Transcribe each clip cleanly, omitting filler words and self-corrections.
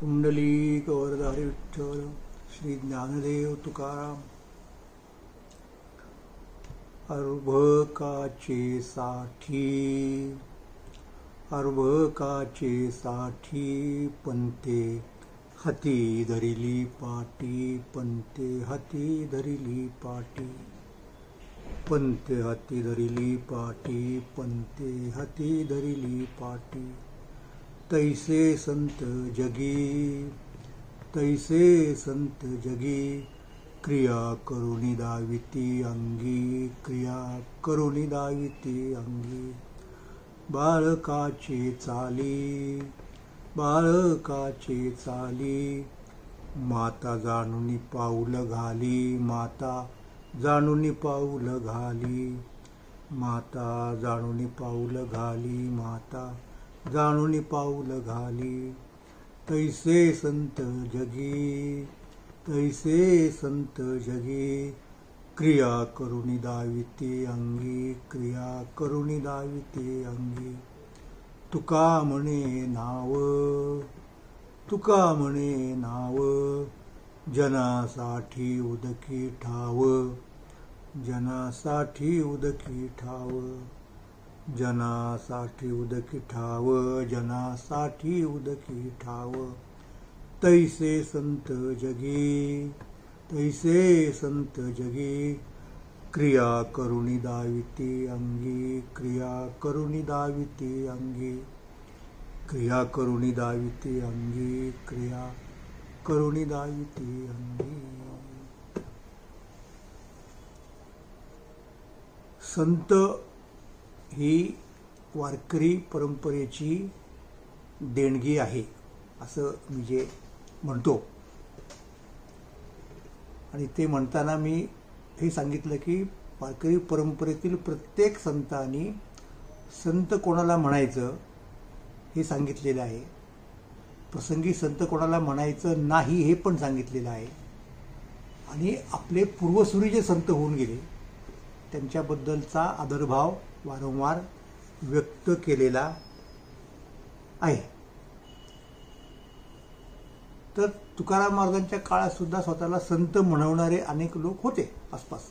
कुंडली गौरधारी विठ्ठल श्री ज्ञानदेव तुकाराम. अर्भकाचे साठी अर्भकाचे साठी पंते हाती धरिली पाटी. पंते हाती धरिली पाटी. पंते हाती धरिली पाटी. पंते हाती धरिली पाटी. तैसे संत जगी तैसे संत जगी क्रिया करुणी दाविती अंगी. क्रिया करुणी दाविती अंगी. बाळकाचे चाली बाळकाचे चाली माता जाणून पाऊल घाली. माता जाणून पाऊल घाली. माता जाणून पाऊल घाली. माता जाणून पाऊल घाली. तैसे संत जगी तैसे संत जगी क्रिया करुणी दाविती अंगी. क्रिया करुणी दाविती अंगी. तुका म्हणे नाव तुका म्हणे नाव जनासाठी उदकी ठाव. जनासाठी उदकी ठाव. जनासाठी उदकी ठाव. जनासाठी उदकी ठाव. तैसे संत जगी तैसे संत जगी क्रिया करुणी दाविती अंगी. क्रिया करुणी दाविती अंगी. क्रिया करुणी दाविती अंगी. क्रिया करुणी दाविती अंगी. संत ही वारकरी परंपरेची देणगी आहे असं मी जे म्हणतो. आणि ते म्हणताना मी हे सांगितलं की वारकरी परंपरेतील प्रत्येक संतांनी संत कोणाला म्हणायचं हे सांगितलेलं आहे. प्रसंगी संत कोणाला म्हणायचं नाही हे पण सांगितलेलं आहे. आणि आपले पूर्वसुरी जे संत होऊन गेले त्यांच्याबद्दलचा आदरभाव वारंवार व्यक्त केलेला आहे. तर तुकाराम महाराजांच्या काळात सुद्धा स्वतःला संत म्हणवणारे अनेक लोक होते आसपास.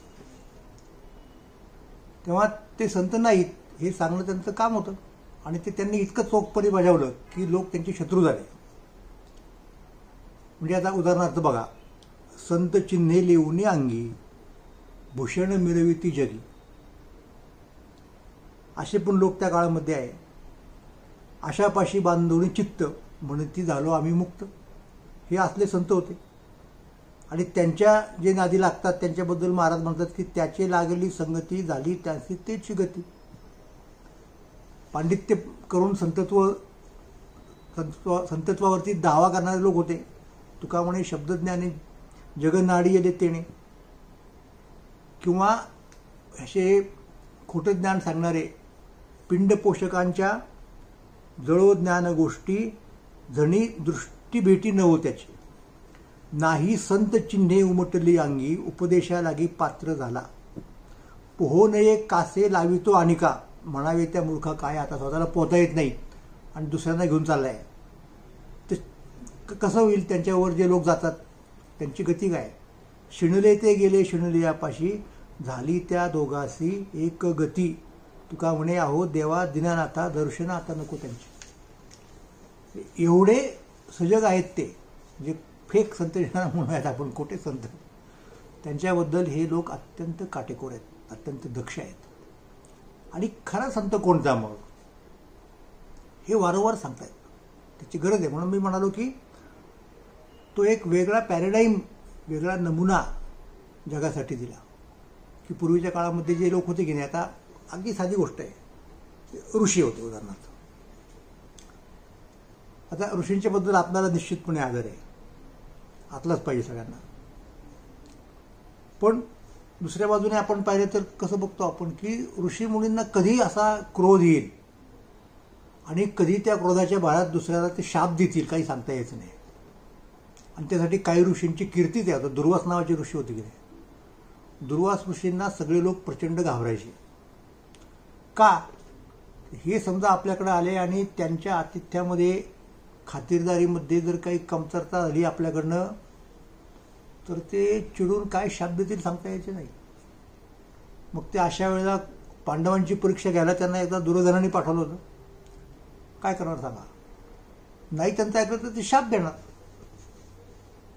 तेव्हा ते संत नाहीत हे सांगणं त्यांचं काम होतं. आणि ते त्यांनी इतकं चोखपणे बजावलं की लोक त्यांचे शत्रू झाले. म्हणजे आता उदाहरणार्थ बघा, संत चिन्हे लिहून अंगी भूषण मिरविती जगी असे पण लोक त्या काळामध्ये आहे. आशापाशी बांधून चित्त म्हणती झालो आम्ही मुक्त हे असले संत होते. आणि त्यांच्या जे नादी लागतात त्यांच्याबद्दल महाराज म्हणतात की त्याचे लागली संगती झाली त्याची तेची गती. पांडित्य करून संतत्वावरती दावा करणारे लोक होते. तुका म्हणे शब्दज्ञाने जगनाडी येले तेणे. किंवा असे खोटं ज्ञान सांगणारे पिंडपोषकांच्या जळो ज्ञान गोष्टी जणी दृष्टी भेटी न हो त्याची. नाही संत चिन्हे उमटली अंगी उपदेशा लागी पात्र झाला. पोहो नये कासे लावितो अनिका. म्हणावे त्या मूर्खा काय आता स्वतःला पोहता येत नाही आणि दुसऱ्यांना घेऊन चाललाय. तर कसं होईल त्यांच्यावर जे लोक जातात त्यांची गती काय. शिणले ते गेले शिणले यापाशी झाली त्या दोघासी एक गती. तुका म्हणे अहो देवा दिनानाथा दर्शन आता नको त्यांची. एवढे सजग आहेत ते जे फेक संत म्हणूयात आपण खोटे संत. त्यांच्याबद्दल हे लोक अत्यंत काटेकोर आहेत, अत्यंत दक्ष आहेत. आणि खरा संत कोणता मग हे वारंवार सांगतायत. त्याची गरज आहे. म्हणून मी म्हणालो की तो एक वेगळा पॅराडाईम वेगळा नमुना जगासाठी दिला. की पूर्वीच्या काळामध्ये जे लोक होते की नाही, आता अगदी साधी गोष्ट आहे, ऋषी होते उदाहरणार्थ. आता ऋषींच्या बद्दल आपल्याला निश्चितपणे आदर आहे, आतलाच पाहिजे सगळ्यांना. पण दुसऱ्या बाजूने आपण पाहिलं तर कसं बघतो आपण की ऋषी मुनींना कधी असा क्रोध येईल आणि कधी त्या क्रोधाच्या भारात दुसऱ्याला ते शाप देतील काही सांगता यायचं नाही. आणि त्यासाठी काही ऋषींची कीर्तीच आहे. आता दुर्वास नावाचे ऋषी होते की नाही, दुर्वास ऋषींना सगळे लोक प्रचंड घाबरायचे. का हे समजा आपल्याकडे आले आणि त्यांच्या आतिथ्यामध्ये खातिरदारीमध्ये जर काही कमतरता झाली आपल्याकडनं तर ते चिडून काय शाप देतील सांगता यायचे नाही. मग ते अशा वेळेला पांडवांची परीक्षा घ्यायला त्यांना एकदा दुर्योधनाने पाठवलं होतं. काय करणार सांगा. नाही त्यांचं ऐकलं तर ते शाप देणार.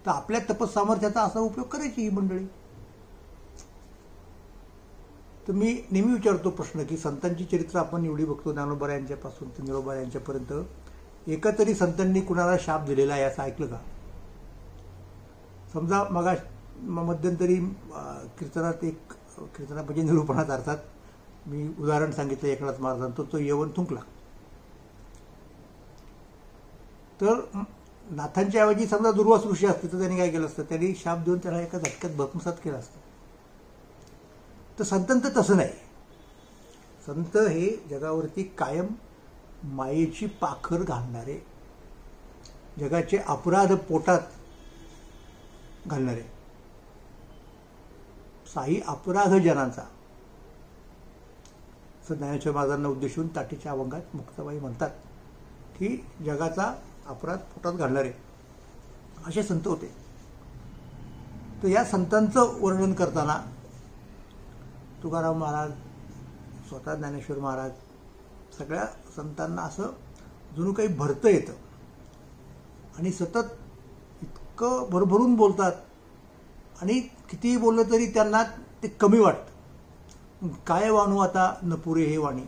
तर आपल्या तपसामर्थ्याचा असा उपयोग करायची ही मंडळी. तर मी नेहमी विचारतो प्रश्न की संतांची चरित्र आपण एवढी बघतो ज्ञानोबा यांच्यापासून ते निरोबा यांच्यापर्यंत, एका तरी संतांनी कुणाला शाप दिलेला आहे असं ऐकलं का? समजा मध्यंतरी कीर्तनात एक कीर्तना म्हणजे निरूपणात अर्थात मी उदाहरण सांगितलं एकनाथ महाराजांचं, तो यवन थुंकला. तर नाथांच्या ऐवजी समजा दुर्वास ऋषी असते तर त्यांनी काय केलं असतं, त्यांनी शाप देऊन त्याला एका झटक्यात भस्मसात केलं असतं. तर संतांचं तसं नाही. संत हे जगावरती कायम मायेची पाखर घालणारे, जगाचे अपराध पोटात घालणारे, साई अपराध जनांचा, असं ज्ञानेश्वर महाराजांना उद्देशून ताटीच्या अभंगात मुक्ताबाई म्हणतात की जगाचा अपराध पोटात घालणारे असे संत होते. तर या संतांचं वर्णन करताना तुकाराम महाराज, स्वतः ज्ञानेश्वर महाराज, सगळ्या संतांना असं जणू काही भरतं येतं आणि सतत इतकं भरभरून बोलतात आणि कितीही बोललं तरी त्यांना ते कमी वाटतं. काय वाणू आता न पुरे हे वाणी,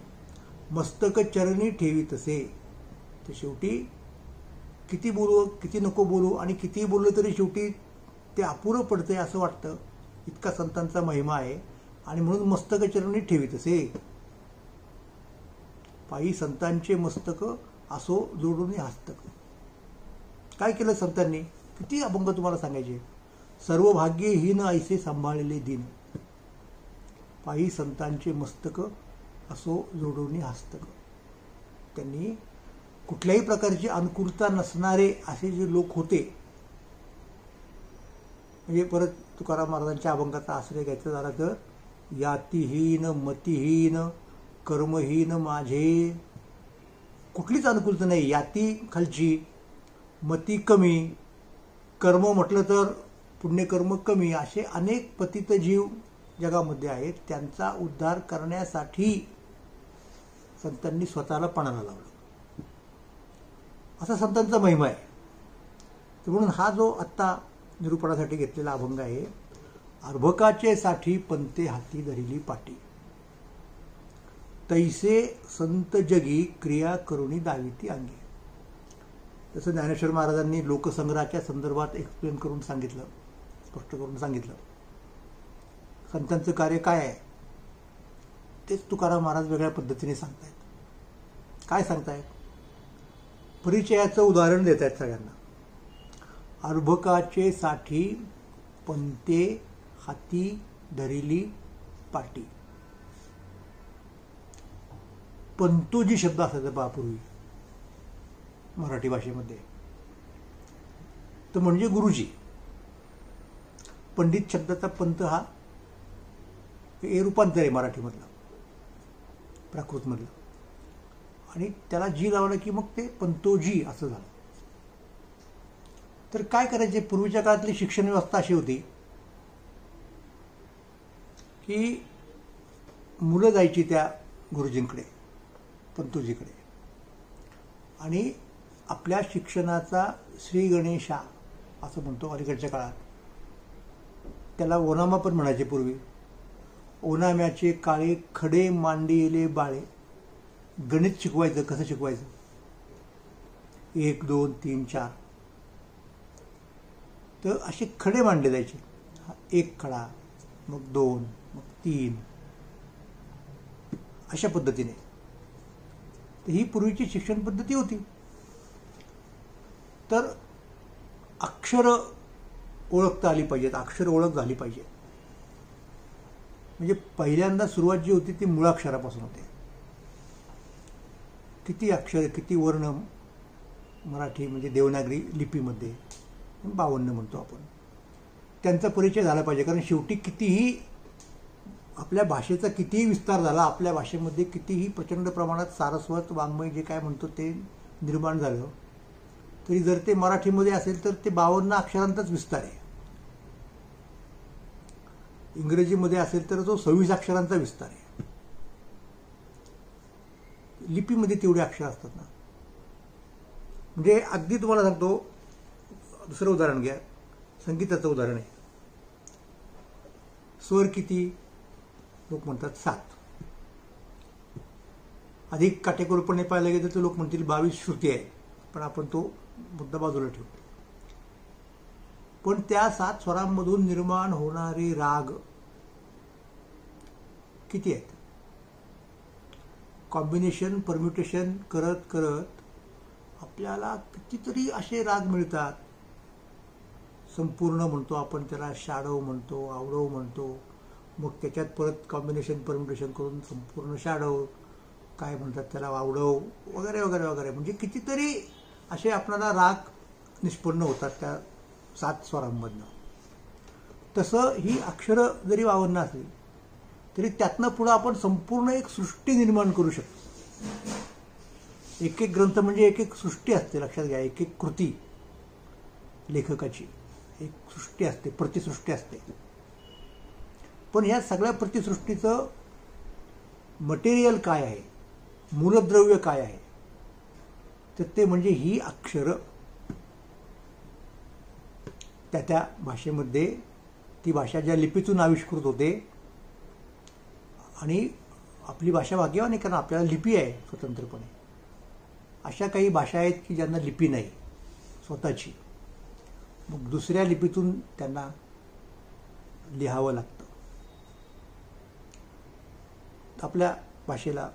मस्तक चरणी ठेवी तसे. तर शेवटी किती बोलू किती नको बोलू आणि कितीही बोललं तरी शेवटी ते अपुरं पडतंय असं वाटतं. इतका संतांचा महिमा आहे आणि म्हणून मस्तक चरणी ठेवी तसे. पायी संतांचे मस्तक असो जोडून हस्तक. काय केलं संतांनी, किती अभंग तुम्हाला सांगायचे. सर्व भाग्यहीन ऐसे सांभाळलेले दिन, पायी संतांचे मस्तक असो जोडून हस्तक. त्यांनी कुठल्याही प्रकारची अनुकूलता नसणारे असे जे लोक होते, म्हणजे परत तुकाराम महाराजांच्या अभंगाचा आश्रय घ्यायचा झाला तर यातीहीन मतिहीन कर्महीन माझे. कुठलीच अनुकूलता नाही. याती खालची, मती कमी, कर्म म्हटलं तर पुण्यकर्म कमी, असे अनेक पतित जीव जगामध्ये आहेत. त्यांचा उद्धार करण्यासाठी संतांनी स्वतःला पणाला लावलं. असा संतांचा महिमा आहे. म्हणून हा जो आत्ता निरूपणासाठी घेतलेला अभंग आहे, अर्भकाचे साठी पंते हाती धरिली पाटी, तैसे संत जगी क्रिया करुणी दाविती अंगी. तसं ज्ञानेश्वर महाराजांनी लोकसंग्रहाच्या संदर्भात एक्सप्लेन करून सांगितलं, स्पष्ट करून सांगितलं. संतांचं कार्य काय आहे तेच तुकाराम महाराज वेगळ्या पद्धतीने सांगतायत. काय सांगतायत, परिचयाचं उदाहरण देत आहेत सगळ्यांना. अर्भकाचे साठी पंते हाती धरिली पाटी. पंतोजी शब्द असायचा बापूर्वी मराठी भाषेमध्ये, तर म्हणजे गुरुजी. पंडित शब्दाचा पंत हा हे रूपांतर आहे मराठीमधलं, प्राकृतमधलं, आणि त्याला जी लावलं की मग ते पंतोजी असं झालं. तर काय करायचे, पूर्वीच्या काळातली शिक्षण व्यवस्था अशी होती की मुलं जायची त्या गुरुजींकडे, पंतोजीकडे, आणि आपल्या शिक्षणाचा श्री गणेशा असं म्हणतो अलीकडच्या काळात, त्याला ओनामा पण म्हणायचे पूर्वी. ओनाम्याचे काळे खडे मांडिले बाळे. गणित शिकवायचं, कसं शिकवायचं, 1 2 3 4, तर असे खडे मांडले जायचे. 1 खडा, मग 2, मग 3, अशा पद्धतीने. तर ही पूर्वीची शिक्षण पद्धती होती. तर अक्षर ओळखता आली पाहिजेत, अक्षर ओळख झाली पाहिजे. म्हणजे पहिल्यांदा सुरुवात जी होती ती मुळाक्षरापासून होते. किती अक्षर, किती वर्ण मराठी म्हणजे देवनागरी लिपीमध्ये 52 म्हणतो आपण, त्यांचा परिचय झाला पाहिजे. कारण शेवटी कितीही आपल्या भाषेचा कितीही विस्तार झाला, आपल्या भाषेमध्ये कितीही प्रचंड प्रमाणात सारस्वत वाङ्मय जे काय म्हणतो ते निर्माण झालं, तरी जर ते मराठीमध्ये असेल तर ते 52 अक्षरांचाच विस्तार आहे. इंग्रजीमध्ये असेल तर तो 26 अक्षरांचा विस्तार आहे. लिपीमध्ये तेवढे अक्षर असतात ना. म्हणजे अगदी तुम्हाला सांगतो, दुसरं उदाहरण घ्या, संगीताचं उदाहरण आहे. स्वर किती? लोक म्हणतात 7. अधिक काटेकोरपणे पाहायला गेलं तर लोक म्हणतील 22 श्रुती आहेत, पण आपण तो मुद्दा बाजूला ठेवू. पण त्या 7 स्वरांमधून निर्माण होणारे राग किती आहेत? कॉम्बिनेशन, परम्युटेशन करत करत आपल्याला कितीतरी असे राग मिळतात. संपूर्ण म्हणतो आपण त्याला, शॅडो म्हणतो, आवडव म्हणतो, मग त्याच्यात परत कॉम्बिनेशन परम्युटेशन करून संपूर्ण शॅडो, काय म्हणतात त्याला, आवडव वगैरे वगैरे वगैरे. म्हणजे कितीतरी असे आपल्याला राग निष्पन्न होतात त्या 7 स्वरांमधनं. तसं ही अक्षरं जरी 52 असली तरी त्यातनं पुढं आपण संपूर्ण एक सृष्टी निर्माण करू शकतो. एक एक ग्रंथ म्हणजे एक एक सृष्टी असते, लक्षात घ्या. एक एक कृती लेखकाची एक सृष्टी असते, प्रतिसृष्टी असते. पण या सगळ्या प्रतिसृष्टीचं मटेरियल काय आहे, मूलद्रव्य काय आहे, तर ते म्हणजे ही अक्षरं. त्या भाषेमध्ये, ती भाषा ज्या लिपीतून आविष्कृत होते, आणि आपली भाषा भाग्यवान आहे, कारण आपल्याला लिपी आहे स्वतंत्रपणे. अशा काही भाषा आहेत की ज्यांना लिपी नाही स्वतःची, मग दुसऱ्या लिपीतून त्यांना लिहावं लागतं. आपल्या भाषेला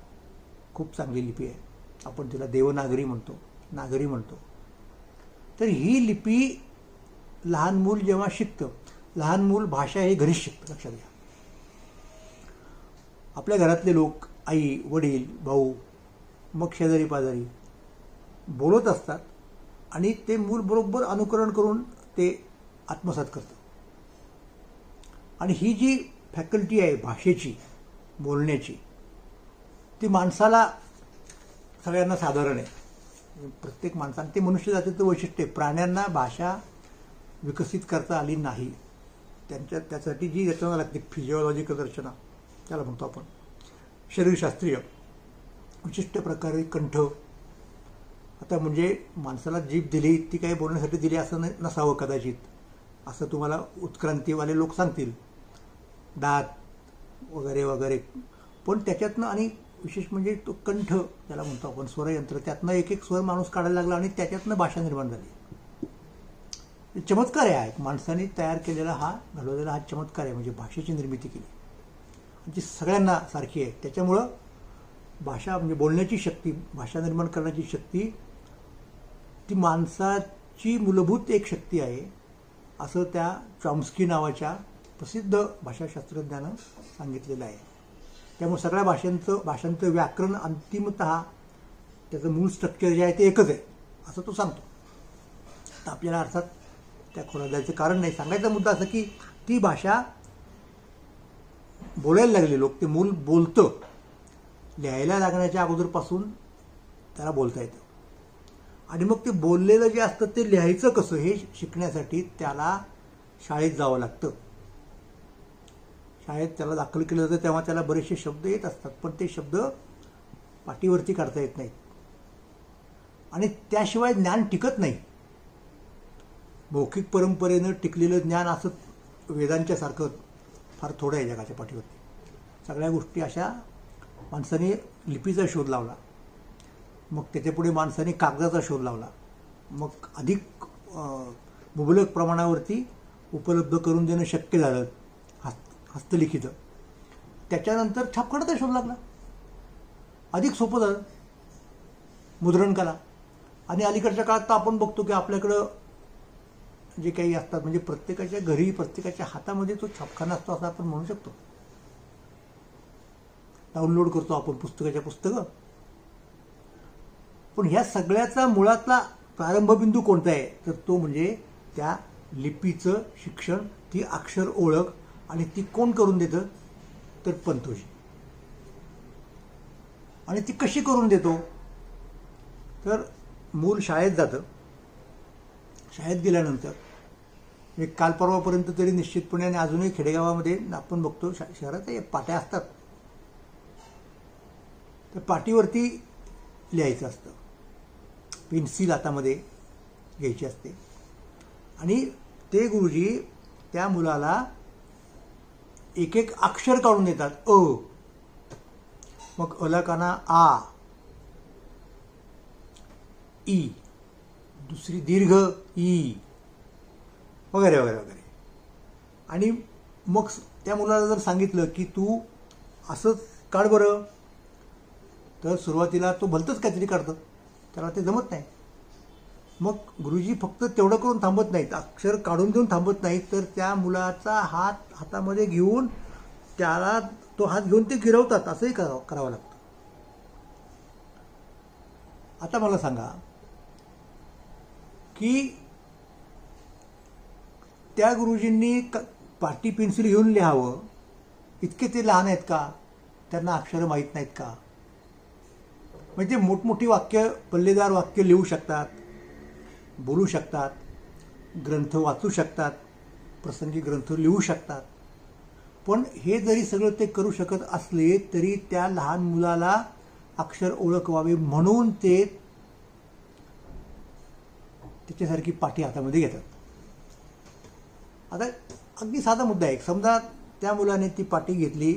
खूप चांगली लिपी आहे, आपण तिला देवनागरी म्हणतो, नागरी म्हणतो. तर ही लिपी लहान मूल जेव्हा शिकतं, लहान मूल भाषा हे घरीच शिकतं, लक्षात घ्या. आपल्या घरातले लोक, आई, वडील, भाऊ, मग शेजारी पाजारी बोलत असतात आणि ते मूल बरोबर अनुकरण करून ते आत्मसात करतं. आणि ही जी फॅकल्टी आहे भाषेची, बोलण्याची, ती माणसाला सगळ्यांना साधारण आहे. प्रत्येक माणसाने, ते मनुष्य जातीचं वैशिष्ट्य आहे. प्राण्यांना भाषा विकसित करता आली नाही. त्यासाठी जी रचना लागते, फिजिओलॉजिकल रचना त्याला म्हणतो आपण, शरीरशास्त्रीय विशिष्ट प्रकारे कंठ. आता म्हणजे माणसाला जीभ दिली, ती काही बोलण्यासाठी दिली असं नसावं कदाचित, असं तुम्हाला उत्क्रांतीवाले लोक सांगतील, दात वगैरे वगैरे. पण त्याच्यातनं, आणि विशेष म्हणजे तो कंठ त्याला म्हणतो आपण, स्वरयंत्र, त्यातनं एक एक स्वर माणूस काढायला लागला आणि त्याच्यातनं भाषा निर्माण झाली. चमत्कार आहे, माणसाने तयार केलेला हा, घडवलेला हा चमत्कार आहे. म्हणजे भाषेची निर्मिती केली, जी सगळ्यांना सारखी आहे. त्याच्यामुळं भाषा म्हणजे बोलण्याची शक्ती, भाषा निर्माण करण्याची शक्ती, ती माणसाची मूलभूत एक शक्ती आहे, असं त्या चॉम्स्की नावाच्या प्रसिद्ध भाषाशास्त्रज्ञानं सांगितलेलं आहे. त्यामुळे सगळ्या भाषांचं व्याकरण अंतिमतः त्याचं मूळ स्ट्रक्चर जे आहे ते एकच आहे, असं तो सांगतो. तर आपल्याला अर्थात त्या खोलात जायचं कारण नाही. सांगायचा मुद्दा असा की ती भाषा बोलायला लागले लोक, ते मूल बोलतं, लिहायला लागण्याच्या अगोदरपासून त्याला बोलता येतं. आणि मग ते बोललेलं जे असतं ते लिहायचं कसं हे शिकण्यासाठी त्याला शाळेत जावं लागतं. शाळेत त्याला दाखल केलं जातं, तेव्हा त्याला बरेचसे शब्द येत असतात, पण ते शब्द पाटीवरती काढता येत नाहीत. आणि त्याशिवाय ज्ञान टिकत नाही. मौखिक परंपरेनं टिकलेलं ज्ञान असं वेदांच्या सारखं फार थोडं आहे जगाच्या पाठीवरती. सगळ्या गोष्टी अशा माणसाने लिपीचा शोध लावला, मग त्याच्यापुढे माणसाने कागदाचा शोध लावला, मग अधिक मुबलक प्रमाणावरती उपलब्ध करून देणं शक्य झालं हस्तलिखित. त्याच्यानंतर छापखानाचा शोध लागला, अधिक सोपं झालं मुद्रणकला. आणि अलीकडच्या काळात तर आपण बघतो की आपल्याकडं जे काही असतात, म्हणजे प्रत्येकाच्या घरी, प्रत्येकाच्या हातामध्ये तो छापखाना असतो असं आपण म्हणू शकतो. डाउनलोड करतो आपण पुस्तकं. पण ह्या सगळ्याचा मुळातला प्रारंभबिंदू कोणता आहे, तर तो म्हणजे त्या लिपीचं शिक्षण, ती अक्षर ओळख. आणि ती कोण करून देतं, तर पंतोजी. आणि ती कशी करून देतो, तर मूल शाळेत जातं, शाळेत गेल्यानंतर एक काल परवापर्यंत तरी निश्चितपणे आणि अजूनही खेडेगावामध्ये आपण बघतो शहरात पाट्या असतात, त्या पाटीवरती लिहायचं असतं, पेन्सिल हातामध्ये घ्यायची असते आणि ते गुरुजी त्या मुलाला एक एक अक्षर काढून देतात. मग अलकाना आ, ई, दुसरी दीर्घ ई, वगैरे वगैरे वगैरे. आणि मग त्या मुलाला जर सांगितलं की तू असंच काढ बरं, तर सुरुवातीला तो भलतंच काहीतरी काढतं, त्याला ते जमत नाही. मग गुरुजी फक्त तेवढं करून थांबत नाहीत, अक्षर काढून देऊन थांबत नाहीत, तर त्या मुलाचा हात हातामध्ये घेऊन त्याला तो हात घेऊन ते गिरवतात. असंही करावं लागतं. आता मला सांगा की त्या गुरुजींनी पाटी पेन्सिल घेऊन लिहावं, इतके ते लहान आहेत का? त्यांना अक्षरं माहीत नाहीत का? म्हणजे मोठमोठी वाक्य, पल्लेदार वाक्य लिहू शकतात, बोलू शकतात, ग्रंथ वाचू शकतात, प्रसंगी ग्रंथ लिहू शकतात. पण हे जरी सगळं ते करू शकत असले तरी त्या लहान मुलाला अक्षर ओळखवावे म्हणून ते त्याच्यासारखी पाटी हातामध्ये घेतात. आता अगदी साधा मुद्दा आहे. समजा त्या मुलाने ती पाटी घेतली,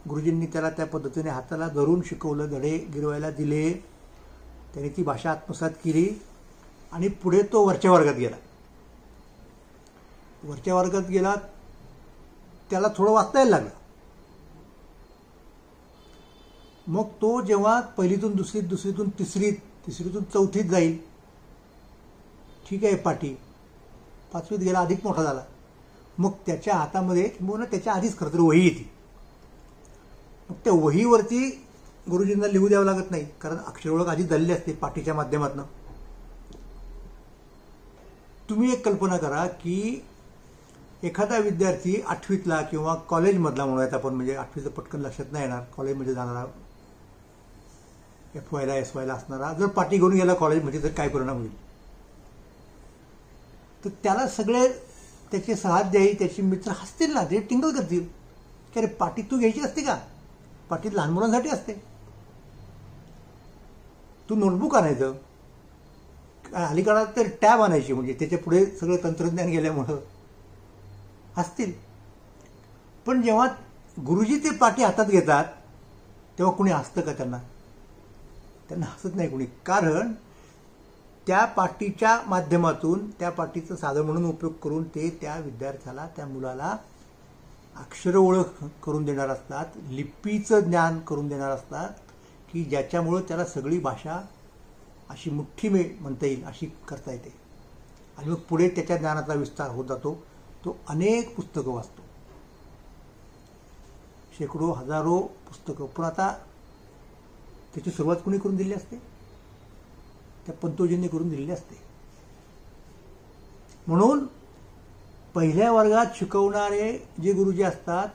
गुरुजींनी त्याला त्या पद्धतीने हाताला धरून शिकवलं, धडे गिरवायला दिले, त्याने ती भाषा आत्मसात केली आणि पुढे तो वरच्या वर्गात गेला. वरच्या वर्गात गेला, त्याला थोडं वाचता यायला लागलं. मग तो जेव्हा पहिलीतून दुसरीत, दुसरीतून तिसरीत, तिसरीतून चौथीत जाईल, ठीक आहे पाटी, पाचवीत गेला, अधिक मोठा झाला, मग त्याच्या हातामध्ये किंवा त्याच्या आधीच खरं तर वही येते. मग त्या वहीवरती गुरुजींना लिहू द्यावं लागत नाही, कारण अक्षर ओळख आधी झालेली असते पाटीच्या माध्यमातून. तुम्ही एक कल्पना करा की एखादा विद्यार्थी 8वीतला किंवा कॉलेजमधला म्हणूयात आपण, म्हणजे 8वीचं पटकन लक्षात नाही येणार, कॉलेजमध्ये जाणारा, FYला SYला असणारा, जर पाटी घेऊन गेला कॉलेजमध्ये तर काय परिणाम होईल? तर त्याला सगळे त्याचे सहाध्यायी, त्याचे मित्र हसतील ना, ते टिंगल करतील की अरे पाटी तू घ्यायची असते का? पाटी लहान मुलांसाठी असते, तू नोटबुक आणायचं, अलीकडे तर टॅब आणायची, म्हणजे त्याच्या पुढे सगळं तंत्रज्ञान गेल्यामुळं हसतील. पण जेव्हा गुरुजी ते पाटी हातात घेतात तेव्हा कुणी हसतं का त्यांना? त्यांना हसत नाही कुणी, कारण त्या पाटीच्या माध्यमातून, त्या पाटीचं साधन म्हणून उपयोग करून ते त्या विद्यार्थ्याला, त्या मुलाला अक्षर ओळख करून देणार असतात, लिपीचं ज्ञान करून देणार असतात, की ज्याच्यामुळं त्याला सगळी भाषा अशी मुठ्ठी म्हणता येईल अशी करता येते. आणि मग पुढे त्याच्या ज्ञानाचा विस्तार होत जातो. तो अनेक पुस्तकं वाचतो, शेकडो हजारो पुस्तकं. पण आता त्याची सुरुवात कुणी करून दिली असते? त्या पंतोजींनी करून दिलेली असते. म्हणून पहिल्या वर्गात शिकवणारे जे गुरुजी असतात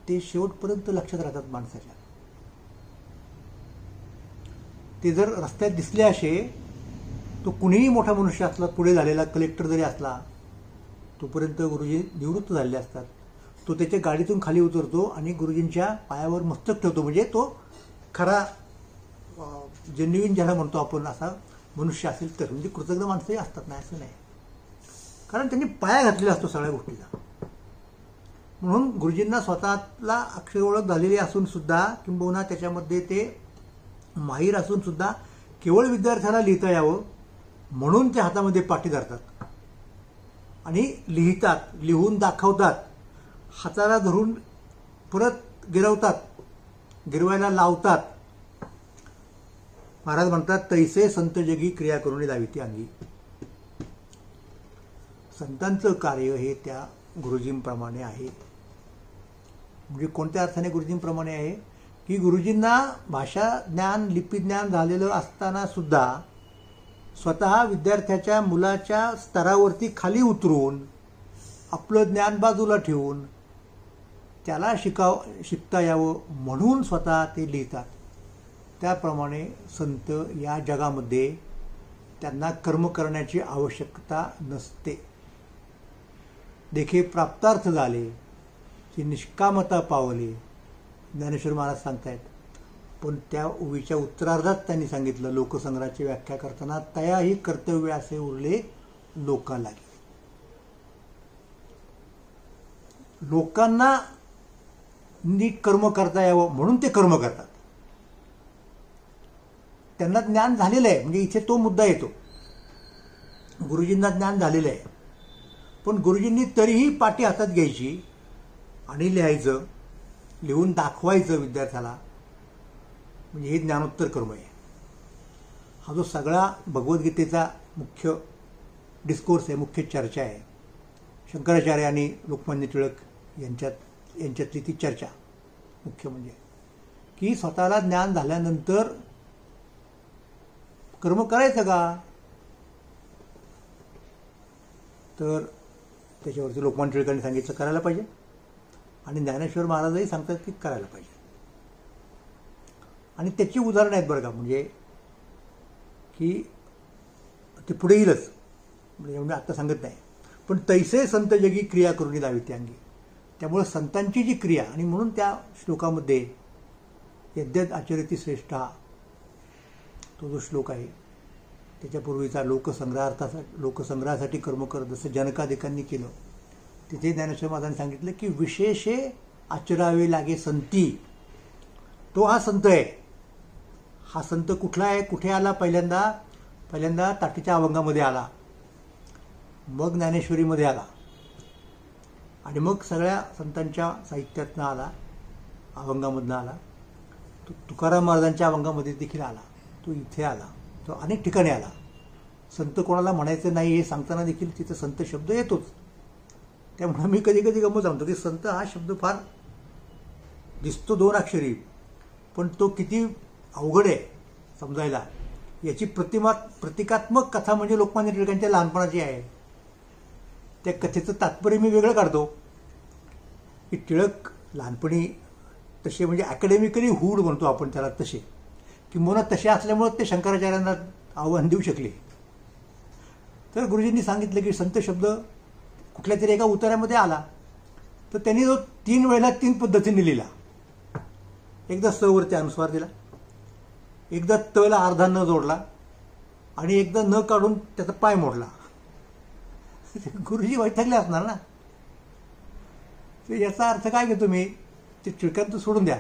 ते शेवटपर्यंत लक्षात राहतात माणसाच्या. ते जर रस्त्यात दिसले असे, तो कुणीही मोठा मनुष्य असला, पुढे झालेला कलेक्टर जरी असला, तोपर्यंत गुरुजी निवृत्त झालेले असतात. तो त्याच्या गाडीतून खाली उतरतो आणि गुरुजींच्या पायावर मस्तक ठेवतो. म्हणजे तो खरा जेन्युइन ज्याला म्हणतो आपण असा मनुष्य असेल तर. म्हणजे कृतज्ञ माणसंही असतात, नाही असं नाही, कारण त्यांनी पाया घातलेला असतो सगळ्या गोष्टीला. म्हणून गुरुजींना स्वतःला अक्षर ओळख झालेली असून सुद्धा, किंबहुना त्याच्यामध्ये ते माहीर असून सुद्धा, केवळ विद्यार्थ्याला लिहिता यावं म्हणून ते हातामध्ये पाटी धरतात आणि लिहितात, लिहून दाखवतात, हाताला धरून परत गिरवतात, गिरवायला लावतात. महाराज म्हणतात, तैसे संत जगी क्रिया करून लावी ती अंगी. संतांचं कार्य हे त्या गुरुजींप्रमाणे आहे. म्हणजे कोणत्या अर्थाने गुरुजींप्रमाणे आहे की गुरुजींना भाषा ज्ञान, लिपी ज्ञान झालेलं असताना सुद्धा स्वतः विद्यार्थ्याच्या, मुलाच्या स्तरावरती खाली उतरून आपलं ज्ञान बाजूला ठेवून त्याला शिकता यावं म्हणून स्वतः ते लिहितात. त्याप्रमाणे संत या जगामध्ये त्यांना कर्म करण्याची आवश्यकता नसते. देखे प्राप्तार्थ झाले, ती निष्कामता पावले, ज्ञानेश्वर महाराज सांगतायत. पण त्या ओवीच्या उत्तरार्धात त्यांनी सांगितलं लोकसंग्रहाची व्याख्या करताना, तयाही कर्तव्य असे उरले लोका लागे. लोकांना नीट कर्म करता यावं म्हणून ते कर्म करतात. त्यांना ज्ञान झालेलं आहे, म्हणजे इथे तो मुद्दा येतो. गुरुजींना ज्ञान झालेलं आहे, पण गुरुजींनी तरीही पाटी हातात घ्यायची आणि लिहायचं, लिहून दाखवायचं विद्यार्थ्याला, म्हणजे हे ज्ञानोत्तर कर्म आहे. हा जो सगळा भगवद्गीतेचा मुख्य डिस्कोर्स आहे, मुख्य चर्चा आहे. शंकराचार्य आणि लोकमान्य टिळक यांच्यातली ती चर्चा मुख्य म्हणजे की स्वतःला ज्ञान झाल्यानंतर कर्म करायचं का, तर त्याच्यावरती लोकमान्य टिळकांनी सांगितलं करायला पाहिजे, आणि ज्ञानेश्वर महाराजही सांगतात की करायला पाहिजे. आणि त्याची उदाहरणं आहेत बरं का, म्हणजे की ते पुढे येईलच, म्हणजे मी आत्ता सांगत नाही. पण तैसे संत जगी क्रिया करून लावी त्या अंगी. त्यामुळं संतांची जी क्रिया, आणि म्हणून त्या श्लोकामध्ये यद्यत आचरती श्रेष्ठ तो जो श्लोक आहे, त्याच्यापूर्वीचा लोकसंग्रहासाठी कर्म करत जसं जनकादिकांनी केलं, तिथे ज्ञानेश्वर महाराजांनी सांगितलं की विशेषे आचरावे लागे संती. तो हा संत आहे. हा संत कुठला आहे, कुठे आला, पहिल्यांदा ताटीच्या अभंगामध्ये आला, मग ज्ञानेश्वरीमध्ये आला, आणि मग सगळ्या संतांच्या साहित्यातनं आला, अभंगामधनं आला. तो तुकाराम महाराजांच्या अभंगामध्ये देखील आला, तो इथे आला, तो अनेक ठिकाणी आला. संत कोणाला म्हणायचं नाही हे सांगताना देखील तिथं संत शब्द येतोच. त्यामुळे मी कधी कधी गंमत सांगतो की संत हा शब्द फार दिसतो 2 अक्षरी, पण तो किती अवघड आहे समजायला. याची प्रतिकात्मक कथा म्हणजे लोकमान्य टिळकांच्या लहानपणाची आहे. त्या कथेचं तात्पर्य मी वेगळं काढतो की टिळक लहानपणी तसे म्हणजे अकॅडमिकली हूड म्हणतो आपण त्याला, तसे किंवा तसे असल्यामुळे ते शंकराचार्यांना आव्हान देऊ शकले. तर गुरुजींनी सांगितलं की संत शब्द कुठल्या तरी एका उतार्यामध्ये आला, तर त्यांनी जो 3 वेळेला 3 पद्धतीने लिहिला. एकदा स वरती अनुस्वार दिला, एकदा तला अर्धा न जोडला, आणि एकदा न काढून त्याचा पाय मोडला. गुरुजी वैतागले असणार ना. याचा अर्थ काय घेतो मी, ते टिळकांचं सोडून द्या.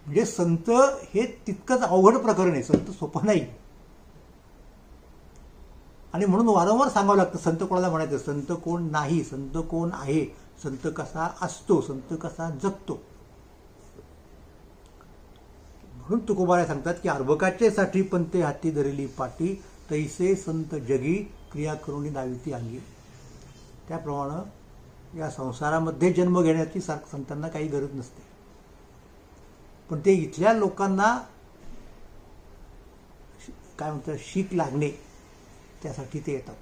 म्हणजे संत हे तितकंच अवघड प्रकरण आहे, संत सोपं नाही. आणि म्हणून वारंवार सांगावं लागतं संत कोणाला म्हणायचं, संत कोण नाही, संत कोण आहे, संत कसा असतो, संत कसा जगतो. म्हणून तुकोबारा सांगतात की अर्भकाचे साठी पंते हाती धरली पाटी, तैसे संत जगी क्रिया करून दाविती अंगी. त्याप्रमाणे या संसारामध्ये जन्म घेण्याची संतांना काही गरज नसते, पण ते इथल्या लोकांना काय म्हणतात शीक लागणे त्यासाठी ते येतात,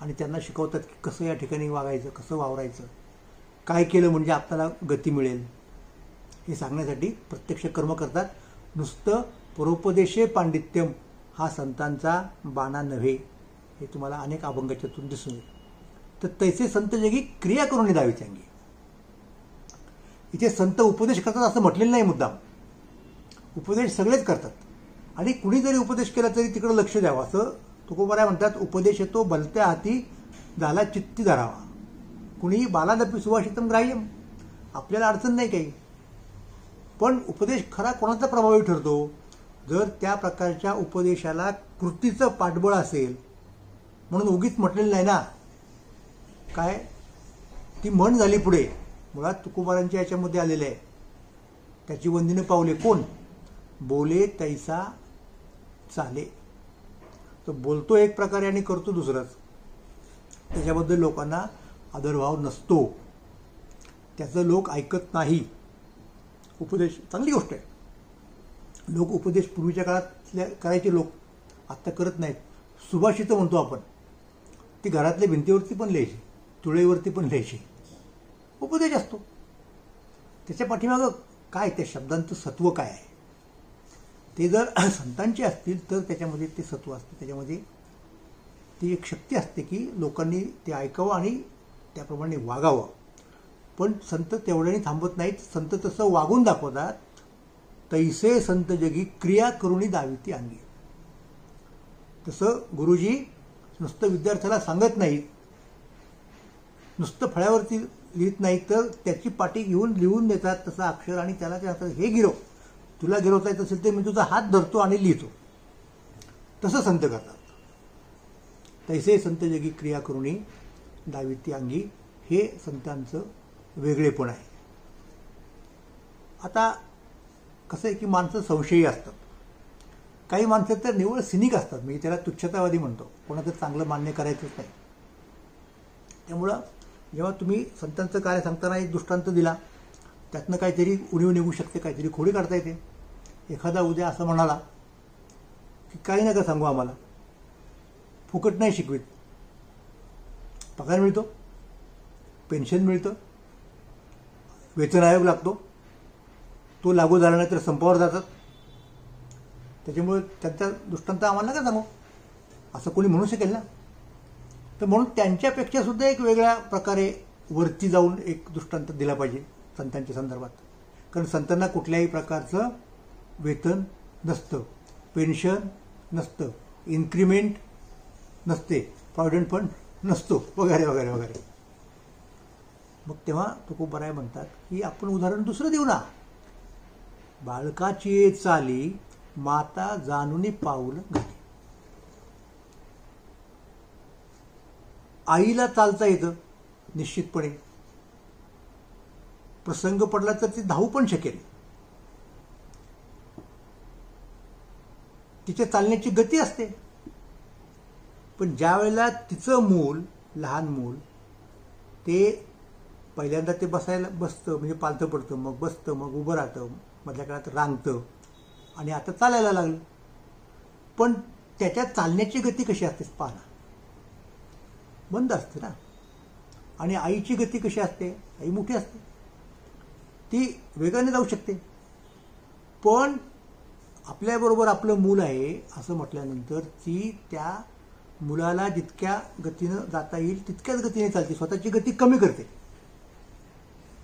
आणि त्यांना शिकवतात की कसं या ठिकाणी वागायचं, कसं वावरायचं, काय केलं म्हणजे आपल्याला गती मिळेल हे सांगण्यासाठी प्रत्यक्ष कर्म करतात. नुसतं परोपदेशे पांडित्यम हा संतांचा बाणा नव्हे, हे तुम्हाला अनेक अभंगाच्यातून दिसून येईल. तर तैसे संत जगी क्रिया करून द्यावी त्यांनी. इथे संत उपदेश करतात असं म्हटलेलं नाही मुद्दाम, उपदेश सगळेच करतात, आणि कुणी जरी उपदेश केला तरी तिकडे लक्ष द्यावं. असं तुकोबाराय म्हणतात, उपदेश येतो भलत्या हाती झाला चित्ती धरावा, कुणी बालादपी सुभाषितम ग्राह्यम. आपल्याला अडचण नाही काही, पण उपदेश खरा कोणाचा प्रभावी ठरतो, जर त्या प्रकारच्या उपदेशाला कृतीचं पाठबळ असेल. म्हणून उगीच म्हटलेलं नाही ना, काय ती म्हण झाली पुढे, मुळात तुकोबारांच्या याच्यामध्ये आलेलं आहे. त्याची वंदिने पावले कोण, बोले तैसा चाले. तो बोलतो एक प्रकारे आणि करतो दुसरंच, त्याच्याबद्दल लोकांना आदरभाव नसतो, त्याचं लोक ऐकत नाही. उपदेश चांगली गोष्ट आहे, लोक उपदेश पूर्वीच्या काळात करायचे, लोक आत्ता करत नाहीत. सुभाषितं म्हणतो आपण, ती घरातल्या भिंतीवरती पण लिहायची, तुळईवरती पण लिहायची, उपदेश असतो. त्याच्या पाठीमागं काय, त्या शब्दांचं सत्व काय आहे, ते जर संतांचे असतील तर त्याच्यामध्ये ते सत्व असतं, त्याच्यामध्ये ती एक शक्ती असते की लोकांनी ते ऐकावं आणि त्याप्रमाणे वागावं. पण संत तेवढ्याने थांबत नाहीत. संत तसं वागून दाखवतात. तैसे संत जगी क्रिया करुणी दाविती अंगी. तसं गुरुजी नुसतं विद्यार्थ्याला सांगत नाहीत, नुसतं फळ्यावरती लिहित नाहीत, तर त्याची पाटी घेऊन लिहून देतात तसं अक्षर आणि त्याला ते हातात हे गिरव, तुला गिरवता येत असेल तर मी तुझा हात धरतो आणि लिहितो. तसं संत करतात. तैसे संत जगी क्रिया करुणी दाविती अंगी हे संतांचं वेगळेपण आहे. आता कसं आहे की माणसं संशयी असतात. काही माणसं तर निव्वळ सिनिक असतात. मी त्याला तुच्छतावादी म्हणतो. कोणाचं चांगलं मान्य करायचंच नाही. त्यामुळं जेव्हा तुम्ही संतांचं कार्य सांगताना एक दृष्टांत दिला, त्यातनं काहीतरी उणीव निघू शकते, काहीतरी खोडी काढता येते. एखादा उद्या असं म्हणाला की काही नका सांगू, आम्हाला फुकट नाही शिकवित, पगार मिळतो, पेन्शन मिळतं, वेतन आयोग लागतो, तो लागू झाला नाही तर संपावर जातात, त्याच्यामुळे त्यांचा दृष्टांत आम्हाला नका सांगू, असं कोणी म्हणू शकेल ना. तर म्हणून त्यांच्यापेक्षा सुद्धा एक वेगळ्या प्रकारे वरती जाऊन एक दृष्टांत दिला पाहिजे संतांच्या संदर्भात. कारण संतांना कुठल्याही प्रकारचं वेतन नसतं, पेन्शन नसतं, इन्क्रिमेंट नसते, प्रॉव्हिडंट फंड नसतो, वगैरे वगैरे वगैरे. मग तेव्हा तुकोबाराय म्हणतात की आपण उदाहरण दुसरं देऊ ना. बाळकाची चाली माता जाणूनी पाऊल घाली. आईला चालता येतं निश्चितपणे, प्रसंग पडला तर ती धावू पण शकेल, तिच्या चालण्याची गती असते. पण ज्या वेळेला तिचं मूल, लहान मूल, ते पहिल्यांदा ते बसतं म्हणजे पालतं पडतं, मग बसतं, मग उभं राहतं, मधल्या काळात रांगतं आणि आता चालायला लागलं. पण त्याच्या चालण्याची गती कशी असते पाहा, बंद असते ना. आणि आईची गती कशी असते, आई मोठी असते, ती वेगाने जाऊ शकते. पण आपल्याबरोबर आपलं मूल आहे असं म्हटल्यानंतर ती त्या मुलाला जितक्या गतीनं जाता येईल तितक्याच गतीने चालते, स्वतःची गती कमी करते.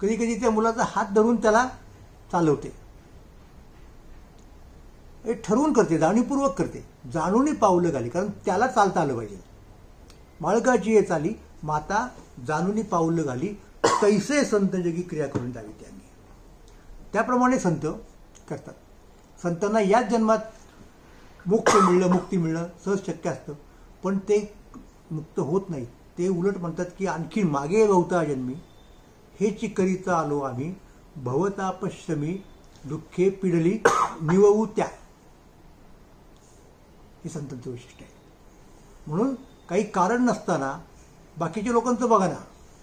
कधी कधी त्या मुलाचा हात धरून त्याला चालवते. हे ठरवून करते, जाणीवपूर्वक करते, जाणूनही पावलं घाली, कारण त्याला चालता आलं पाहिजे. बाळकाची ये चाली माता जाणूनी पाऊल घाली, तैसे संत जगी क्रिया करून द्यावी त्यांनी. त्याप्रमाणे संत करतात. संतांना याच जन्मात मोक्ष मिळलं, मुक्ती मिळणं सहज शक्य असतं. पण ते मुक्त होत नाही. ते उलट म्हणतात की आणखी मागे बहुता जन्मी हेची करीता आलो आम्ही, भवतापश्रमी दुःखे पिडली निववू त्या. हे संतांचं वैशिष्ट्य आहे. म्हणून काही कारण नसताना बाकीच्या लोकांचं बघा ना.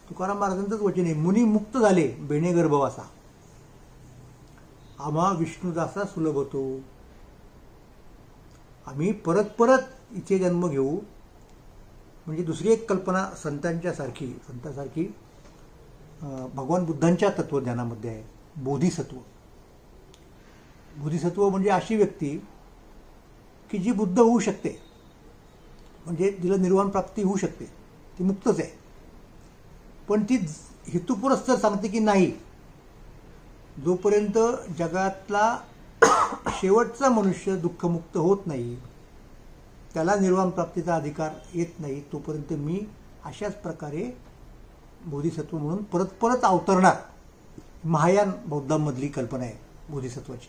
तुकाराम महाराजांचंच वचन आहे, मुनी मुक्त झाले बेणे गर्भवासा, आम्हा विष्णुदासा सुलभ होतो. आम्ही परत परत इथे जन्म घेऊ. म्हणजे दुसरी एक कल्पना संतांसारखी भगवान बुद्धांच्या तत्वज्ञानामध्ये आहे, बोधिसत्व. बोधिसत्व म्हणजे अशी व्यक्ती की जी बुद्ध होऊ शकते, म्हणजे तिला निर्वाण प्राप्ती होऊ शकते, ती मुक्तच आहे. पण ती हेतुपुरस्सर सांगते की नाही, जोपर्यंत जगातला शेवटचा मनुष्य दुःखमुक्त होत नाही, त्याला निर्वाण प्राप्तीचा अधिकार येत नाही, तोपर्यंत मी अशाच प्रकारे बोधिसत्व म्हणून परत परत अवतरणार. महायान बौद्धांमधली कल्पना आहे बोधिसत्वाची.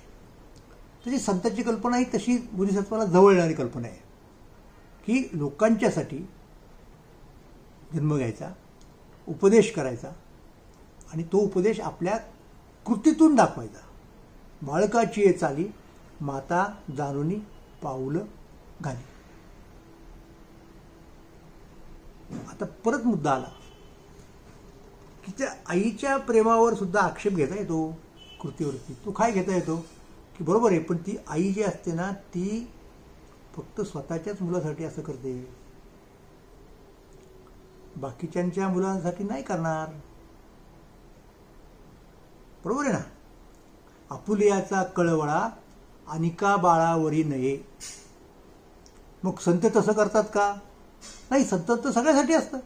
तशी संतांची कल्पना ही तशी बोधिसत्वाला जवळ येणारी कल्पना आहे की लोकांच्यासाठी जन्म घ्यायचा, उपदेश करायचा आणि तो उपदेश आपल्या कृतीतून दाखवायचा. बाळकाची ये चाली माता जाणूनी पाऊलं घाली. आता परत मुद्दा आला की त्या आईच्या प्रेमावर सुद्धा आक्षेप घेता येतो कृतीवरती. तो काय घेता येतो की बरोबर आहे, पण ती आई जी असते ना, ती फक्त स्वतःच्याच मुलासाठी असं करते, बाकीच्यांच्या मुलांसाठी नाही करणार. बरोबर आहे ना. आपुलियाचा कळवळा अनिका बाळावरी नये. मग संत तसं करतात का? नाही, संत तर सगळ्यासाठी असतं.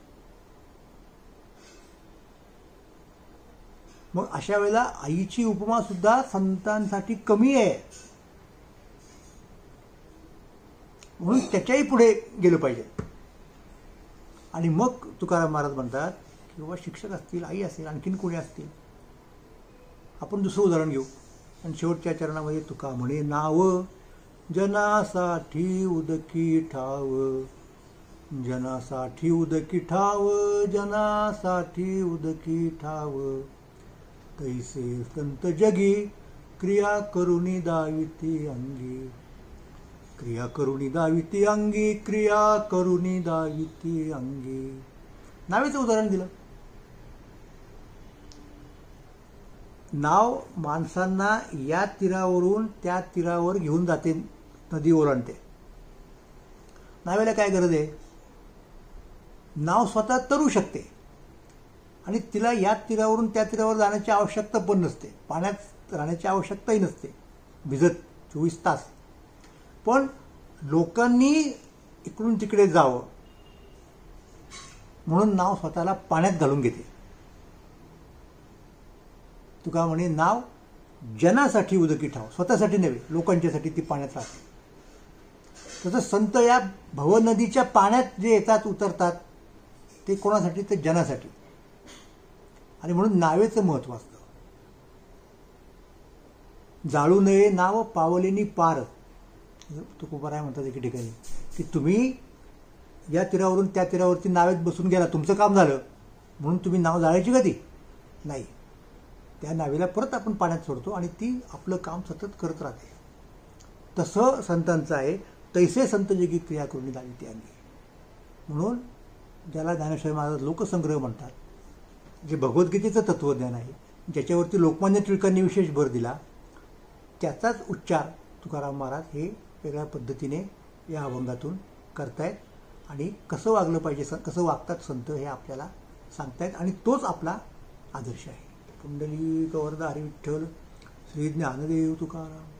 मग अशा वेळेला आईची उपमा सुद्धा संतांसाठी कमी आहे, म्हणून त्याच्याही पुढे गेलं पाहिजे. आणि मग तुकाराम महाराज म्हणतात की बाबा शिक्षक असतील, आई असेल, आणखीन कोणी असतील. आपण दुसरं उदाहरण घेऊ. आणि शेवटच्या चरणामध्ये तुका म्हणे, नाव जनासाठी उदकी ठाव, जनासाठी उदकी ठाव, जनासाठी उदकी ठाव, तैसे संत जगी क्रिया करुणी दाविती अंगी, क्रिया करुणी दाविती अंगी, क्रिया करुणी दाविती अंगी. नावेचं उदाहरण दिलं. नाव माणसांना या तीरावरून त्या तीरावर घेऊन जाते, नदी ओलांडते. नावेला काय गरज आहे? नाव स्वतः तरू शकते आणि तिला या तीरावरून त्या तीरावर जाण्याची आवश्यकता पण नसते, पाण्यात राहण्याची आवश्यकताही नसते भिजत 24 तास. पण लोकांनी इकडून तिकडे जावं म्हणून नाव स्वतःला पाण्यात घालून घेते. तुका म्हणे, नाव जनासाठी उदकी ठाव, स्वतःसाठी नव्हे, लोकांच्यासाठी ती पाण्यात राहते. तसं संत या भवनदीच्या पाण्यात जे येतात, उतरतात, ते कोणासाठी? ते जनासाठी. आणि म्हणून नावेचं महत्व असतं. जाळू नये नाव पावलेनी पार. तुकोबाराय म्हणतात एके ठिकाणी की तुम्ही या तीरावरून त्या तीरावरती नावेत बसून गेला, तुमचं काम झालं, म्हणून तुम्ही नाव जाळायची कधी नाही. त्या नावेला परत आपण पाण्यात सोडतो आणि ती आपलं काम सतत करत राहते. तसं संतांचं आहे. तैसे संत जगी क्रिया करून दाविती अंगी. म्हणून ज्याला ज्ञानेश्वर महाराज लोकसंग्रह म्हणतात, जे भगवद्गीतेचं तत्वज्ञान आहे, ज्याच्यावरती लोकमान्य टिळकांनी विशेष भर दिला, त्याचाच उच्चार तुकाराम महाराज हे वेगळ्या पद्धतीने या अभंगातून करतायत. आणि कसं वागलं पाहिजे, कसं वागतात संत, हे आपल्याला सांगतायत. आणि तोच आपला आदर्श आहे. पुंडलिक वरदा हरी विठ्ठल, श्री ज्ञानदेव तुकाराम.